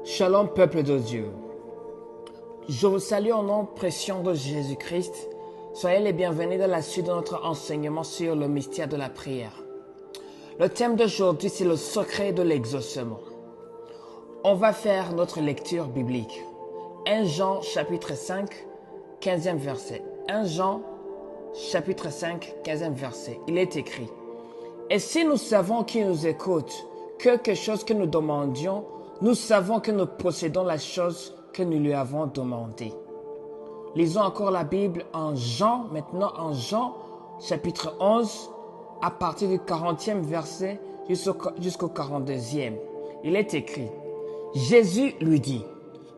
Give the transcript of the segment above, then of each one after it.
Shalom peuple de Dieu. Je vous salue au nom précieux de Jésus-Christ. Soyez les bienvenus dans la suite de notre enseignement sur le mystère de la prière. Le thème d'aujourd'hui, c'est le secret de l'exaucement. On va faire notre lecture biblique. 1 Jean chapitre 5, 15e verset. 1 Jean chapitre 5, 15e verset. Il est écrit: Et si nous savons qui nous écoute, quelque chose que nous demandions, nous savons que nous possédons la chose que nous lui avons demandée. Lisons encore la Bible en Jean chapitre 11, à partir du 40e verset jusqu'au 42e. Il est écrit: Jésus lui dit: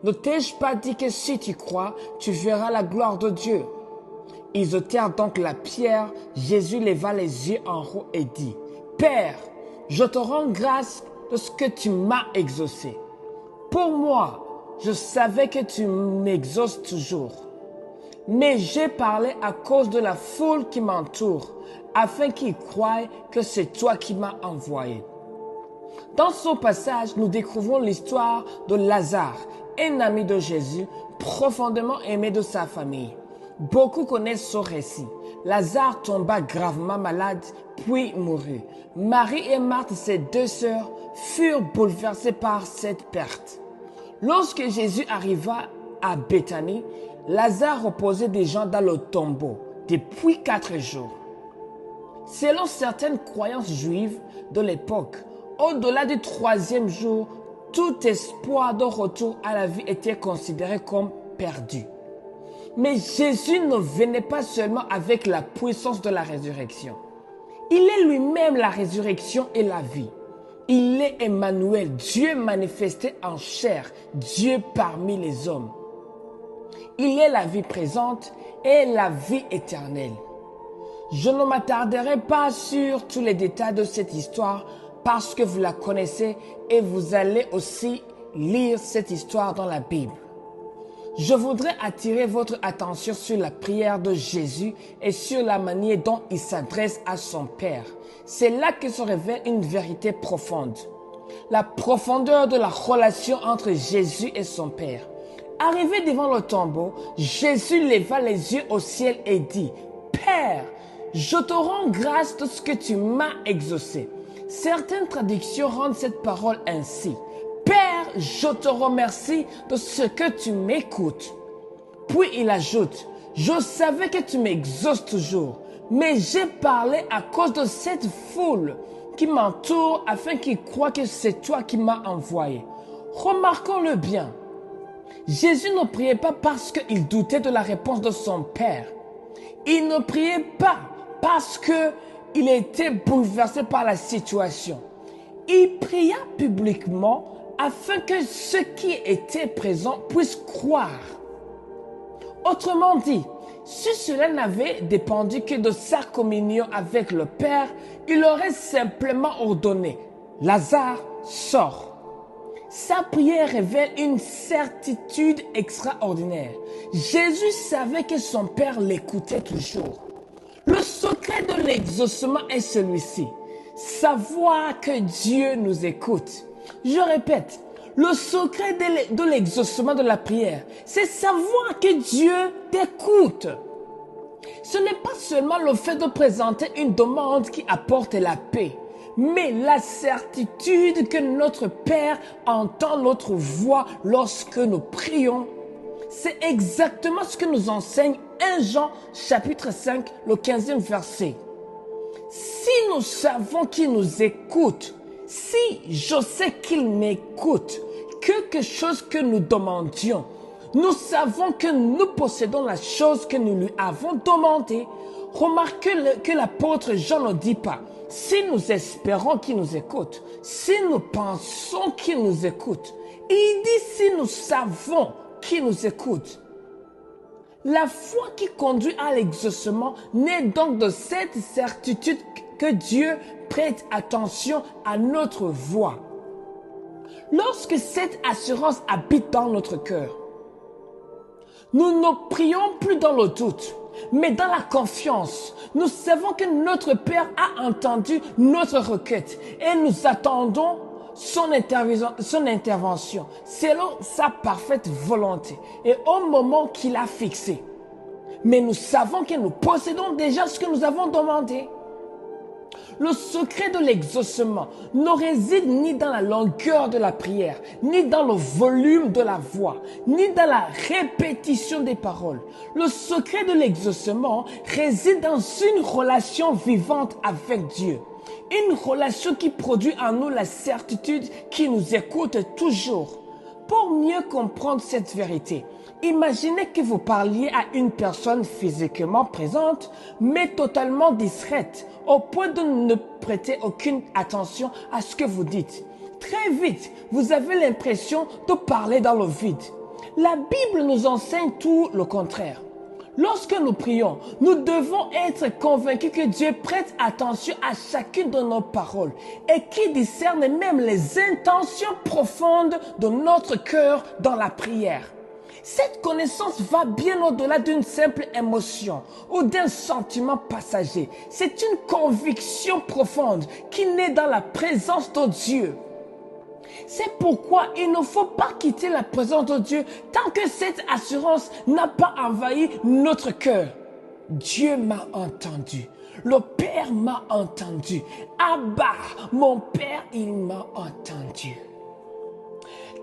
Ne t'ai-je pas dit que si tu crois, tu verras la gloire de Dieu? Ils ôtèrent donc la pierre. Jésus leva les yeux en haut et dit: Père, je te rends grâce de ce que tu m'as exaucé. Pour moi, je savais que tu m'exauces toujours. Mais j'ai parlé à cause de la foule qui m'entoure, afin qu'ils croient que c'est toi qui m'as envoyé. Dans ce passage, nous découvrons l'histoire de Lazare, un ami de Jésus, profondément aimé de sa famille. Beaucoup connaissent ce récit. Lazare tomba gravement malade, puis mourut. Marie et Marthe, ses deux sœurs, furent bouleversées par cette perte. Lorsque Jésus arriva à Béthanie, Lazare reposait déjà dans le tombeau depuis 4 jours. Selon certaines croyances juives de l'époque, au-delà du 3e jour, tout espoir de retour à la vie était considéré comme perdu. Mais Jésus ne venait pas seulement avec la puissance de la résurrection. Il est lui-même la résurrection et la vie. Il est Emmanuel, Dieu manifesté en chair, Dieu parmi les hommes. Il est la vie présente et la vie éternelle. Je ne m'attarderai pas sur tous les détails de cette histoire parce que vous la connaissez et vous allez aussi lire cette histoire dans la Bible. Je voudrais attirer votre attention sur la prière de Jésus et sur la manière dont il s'adresse à son Père. C'est là que se révèle une vérité profonde. La profondeur de la relation entre Jésus et son Père. Arrivé devant le tombeau, Jésus leva les yeux au ciel et dit: Père, je te rends grâce de ce que tu m'as exaucé. Certaines traductions rendent cette parole ainsi: Père, je te remercie de ce que tu m'écoutes. Puis il ajoute: Je savais que tu m'exauces toujours, mais j'ai parlé à cause de cette foule qui m'entoure afin qu'ils croient que c'est toi qui m'as envoyé. Remarquons-le bien. Jésus ne priait pas parce qu'il doutait de la réponse de son Père. Il ne priait pas parce qu'il était bouleversé par la situation. Il pria publiquement afin que ceux qui étaient présents puissent croire. Autrement dit, si cela n'avait dépendu que de sa communion avec le Père, il aurait simplement ordonné: Lazare, sors. Sa prière révèle une certitude extraordinaire. Jésus savait que son Père l'écoutait toujours. Le secret de l'exaucement est celui-ci: savoir que Dieu nous écoute. Je répète, le secret de l'exaucement de la prière, c'est savoir que Dieu t'écoute. Ce n'est pas seulement le fait de présenter une demande qui apporte la paix, mais la certitude que notre Père entend notre voix lorsque nous prions. C'est exactement ce que nous enseigne 1 Jean chapitre 5, le 15e verset. Si nous savons qu'il nous écoute, si je sais qu'il m'écoute, quelque chose que nous demandions, nous savons que nous possédons la chose que nous lui avons demandée. Remarquez que l'apôtre Jean ne dit pas: si nous espérons qu'il nous écoute, si nous pensons qu'il nous écoute. Il dit: si nous savons qu'il nous écoute. La foi qui conduit à l'exaucement naît donc de cette certitude que Dieu prête attention à notre voix. Lorsque cette assurance habite dans notre cœur, nous ne prions plus dans le doute, mais dans la confiance. Nous savons que notre Père a entendu notre requête et nous attendons son intervention, selon sa parfaite volonté et au moment qu'il a fixé. Mais nous savons que nous possédons déjà ce que nous avons demandé. Le secret de l'exaucement ne réside ni dans la longueur de la prière, ni dans le volume de la voix, ni dans la répétition des paroles. Le secret de l'exaucement réside dans une relation vivante avec Dieu. Une relation qui produit en nous la certitude qu'il nous écoute toujours. Pour mieux comprendre cette vérité, imaginez que vous parliez à une personne physiquement présente, mais totalement distraite, au point de ne prêter aucune attention à ce que vous dites. Très vite, vous avez l'impression de parler dans le vide. La Bible nous enseigne tout le contraire. Lorsque nous prions, nous devons être convaincus que Dieu prête attention à chacune de nos paroles et qu'il discerne même les intentions profondes de notre cœur dans la prière. Cette connaissance va bien au-delà d'une simple émotion ou d'un sentiment passager. C'est une conviction profonde qui naît dans la présence de Dieu. C'est pourquoi il ne faut pas quitter la présence de Dieu tant que cette assurance n'a pas envahi notre cœur. Dieu m'a entendu. Le Père m'a entendu. Abba, mon Père, il m'a entendu.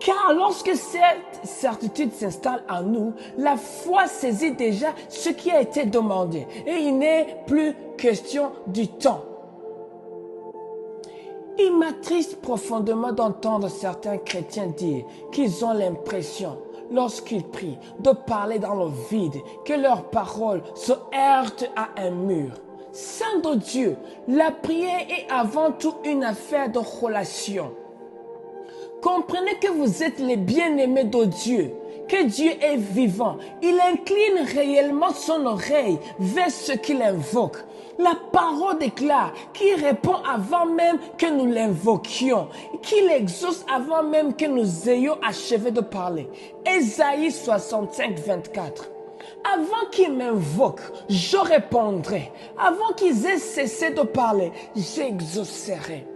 Car lorsque cette certitude s'installe en nous, la foi saisit déjà ce qui a été demandé et il n'est plus question du temps. Il m'attriste profondément d'entendre certains chrétiens dire qu'ils ont l'impression, lorsqu'ils prient, de parler dans le vide, que leurs paroles se heurtent à un mur. Saint de Dieu, la prière est avant tout une affaire de relation. Comprenez que vous êtes les bien-aimés de Dieu, que Dieu est vivant. Il incline réellement son oreille vers ceux qu'il invoque. La parole déclare qu'il répond avant même que nous l'invoquions, qu'il exauce avant même que nous ayons achevé de parler. Ésaïe 65, 24. Avant qu'ils m'invoquent, je répondrai. Avant qu'ils aient cessé de parler, j'exaucerai.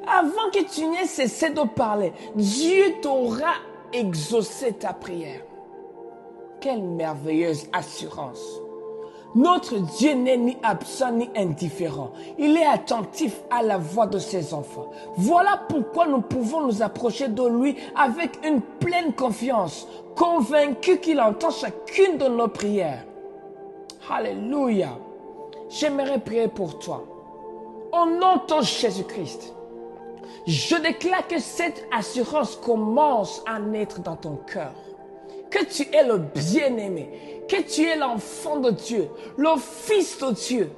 Avant que tu n'aies cessé de parler, Dieu t'aura exaucé ta prière. Quelle merveilleuse assurance! Notre Dieu n'est ni absent ni indifférent. Il est attentif à la voix de ses enfants. Voilà pourquoi nous pouvons nous approcher de lui avec une pleine confiance, convaincus qu'il entend chacune de nos prières. Alléluia! J'aimerais prier pour toi. Au nom de Jésus-Christ, je déclare que cette assurance commence à naître dans ton cœur. Que tu es le bien-aimé, que tu es l'enfant de Dieu, le Fils de Dieu.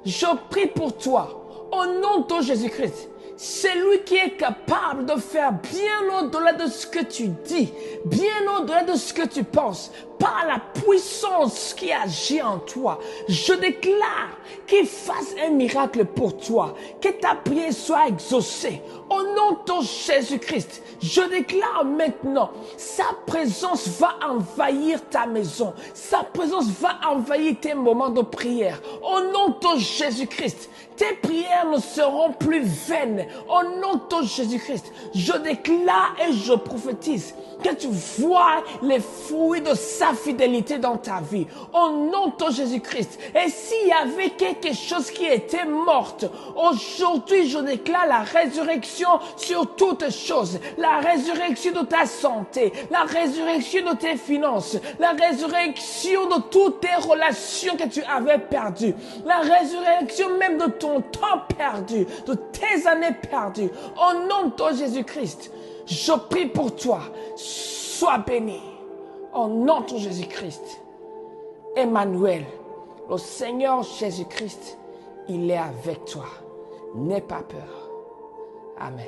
Je prie pour toi, au nom de Jésus-Christ. C'est lui qui est capable de faire bien au-delà de ce que tu dis, bien au-delà de ce que tu penses, par la puissance qui agit en toi. Je déclare qu'il fasse un miracle pour toi, que ta prière soit exaucée. Au nom de Jésus-Christ, je déclare maintenant, sa présence va envahir ta maison. Sa présence va envahir tes moments de prière. Au nom de Jésus-Christ, tes prières ne seront plus vaines. Au nom de Jésus-Christ, je déclare et je prophétise que tu vois les fruits de sa fidélité dans ta vie. Au nom de Jésus-Christ. Et s'il y avait quelque chose qui était morte, aujourd'hui je déclare la résurrection sur toutes choses. La résurrection de ta santé, la résurrection de tes finances, la résurrection de toutes tes relations que tu avais perdues, la résurrection même de ton temps perdu, de tes années perdues. Au nom de Jésus-Christ, je prie pour toi. Sois béni. Au nom de Jésus-Christ. Emmanuel, le Seigneur Jésus-Christ, il est avec toi. N'aie pas peur. Amen.